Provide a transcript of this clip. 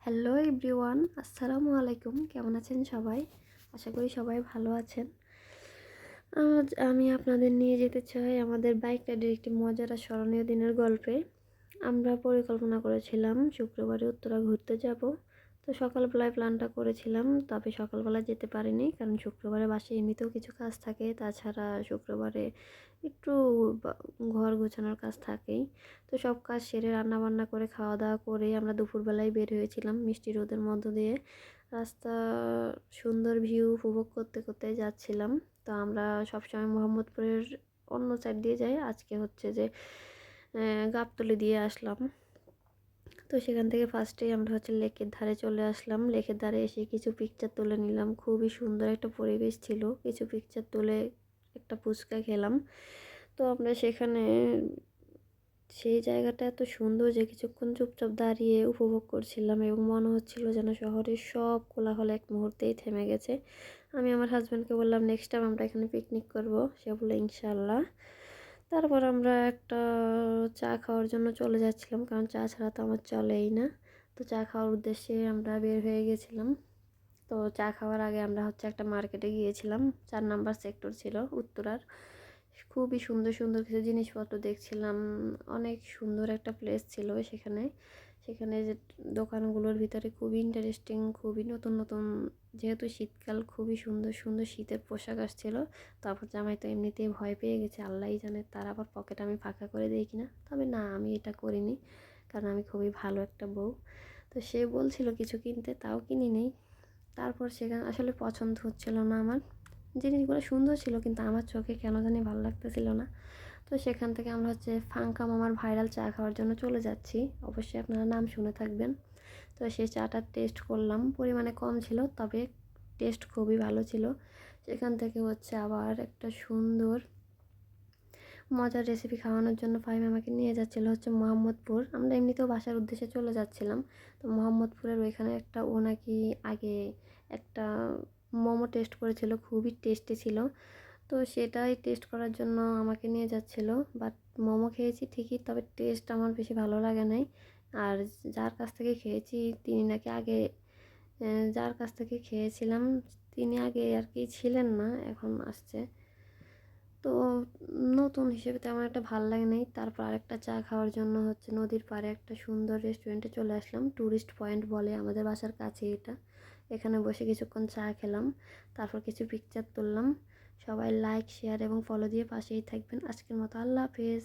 Hello everyone, আসসালামু আলাইকুম। কেমন আছেন সবাই? আশা করি সবাই ভালো আছেন। আজ আমি আপনাদের নিয়ে যেতে চাই আমাদের বাইক রাইডের একটি মজার আর স্মরণীয় দিনের গল্পে। আমরা পরিকল্পনা করেছিলাম শুক্রবারে উত্তরা ঘুরতে যাব। তো সকালবেলায় প্ল্যানটা করেছিলাম, তবে সকালবেলা যেতে পারিনি, কারণ শুক্রবারে বাসায় এমনিতেও কিছু কাজ থাকে। তাছাড়া শুক্রবারে একটু ঘর গোছানোর কাজ থাকেই। তো সব কাজ সেরে রান্নাবান্না করে খাওয়া দাওয়া করে আমরা দুপুরবেলায় বের হয়েছিলাম মিষ্টি রোদের মধ্য দিয়ে। রাস্তা সুন্দর ভিউ উপভোগ করতে করতে যাচ্ছিলাম। তো আমরা সবসময় মোহাম্মদপুরের অন্য সাইড দিয়ে যাই, আজকে হচ্ছে যে গাবতলী দিয়ে আসলাম। তো সেখান থেকে ফার্স্টেই আমরা হচ্ছে লেকের ধারে চলে আসলাম। লেকের ধারে এসে কিছু পিকচার তুলে নিলাম। খুবই সুন্দর একটা পরিবেশ ছিল। কিছু পিকচার তুলে একটা ফুচকা খেলাম। তো আমরা সেখানে সেই জায়গাটা এত সুন্দর যে কিছুক্ষণ চুপচাপ দাঁড়িয়ে উপভোগ করছিলাম এবং মনে হচ্ছিল যেন শহরের সব কোলাহল এক মুহূর্তেই থেমে গেছে। আমি আমার হাজব্যান্ডকে বললাম নেক্সট টাইম আমরা এখানে পিকনিক করব। সে বললো ইনশাল্লাহ। তারপর আমরা একটা চা খাওয়ার জন্য চলে যাচ্ছিলাম, কারণ চা ছাড়া তো আমার চলেই না। তো চা খাওয়ার উদ্দেশ্যে আমরা বের হয়ে গেছিলাম। তো চা খাওয়ার আগে আমরা হচ্ছে একটা মার্কেটে গিয়েছিলাম, 4 নাম্বার সেক্টর ছিল উত্তরার। খুবই সুন্দর সুন্দর কিছু জিনিসপত্র দেখছিলাম। অনেক সুন্দর একটা প্লেস ছিল সেখানে। সেখানে যে দোকানগুলোর ভিতরে খুবই ইন্টারেস্টিং, খুবই নতুন নতুন, যেহেতু শীতকাল খুবই সুন্দর সুন্দর শীতের পোশাক আসছিল। তারপর জামাই তো এমনিতেই ভয় পেয়ে গেছে, আল্লাহই জানে তার আবার পকেট আমি ফাঁকা করে দিই কিনা। তবে না, আমি এটা করিনি, কারণ আমি খুবই ভালো একটা বউ। তো সে বলছিল কিছু কিনতে, তাও কিনি নেই। তারপর সেখানে আসলে পছন্দ হচ্ছিল না আমার। জিনিসগুলো সুন্দর ছিল কিন্তু আমার চোখে কেন জানি ভালো লাগতেছিল না। তো সেখান থেকে আমরা হচ্ছে ফাঙ্কা মামার ভাইরাল চা খাওয়ার জন্য চলে যাচ্ছি। অবশ্যই আপনারা নাম শুনে থাকবেন। তো সেই চাটা টেস্ট করলাম, পরিমাণে কম ছিল, তবে টেস্ট খুবই ভালো ছিল। সেখান থেকে হচ্ছে আবার একটা সুন্দর মজার রেসিপি খাওয়ানোর জন্য ফাহিম আমাকে নিয়ে যাচ্ছিলো হচ্ছে মোহাম্মদপুর। আমরা এমনিতেও বাসার উদ্দেশ্যে চলে যাচ্ছিলাম। তো মোহাম্মদপুরের ওইখানে একটা ও নাকি আগে একটা মোমো টেস্ট করেছিল, খুবই টেস্টি ছিল। তো সেটাই টেস্ট করার জন্য আমাকে নিয়ে যাচ্ছিলো। বাট মোমো খেয়েছি ঠিকই, তবে টেস্ট আমার বেশি ভালো লাগে নাই। আর যার কাছ থেকে খেয়েছি তিনি নাকি আগে, যার কাছ থেকে খেয়েছিলাম তিনি আগে আর কি ছিলেন না, এখন আসছে। তো নতুন হিসেবে তেমন একটা ভালো লাগে নাই। তারপর আরেকটা চা খাওয়ার জন্য হচ্ছে নদীর পাড়ে একটা সুন্দর রেস্টুরেন্টে চলে আসলাম। ট্যুরিস্ট পয়েন্ট বলে আমাদের বাসার কাছে এটা। এখানে বসে কিছুক্ষণ চা খেলাম, তারপর কিছু পিকচার তুললাম। সবাই লাইক, শেয়ার এবং ফলো দিয়ে পাশেই থাকবেন। আজকের মতো আল্লাহ হাফেজ।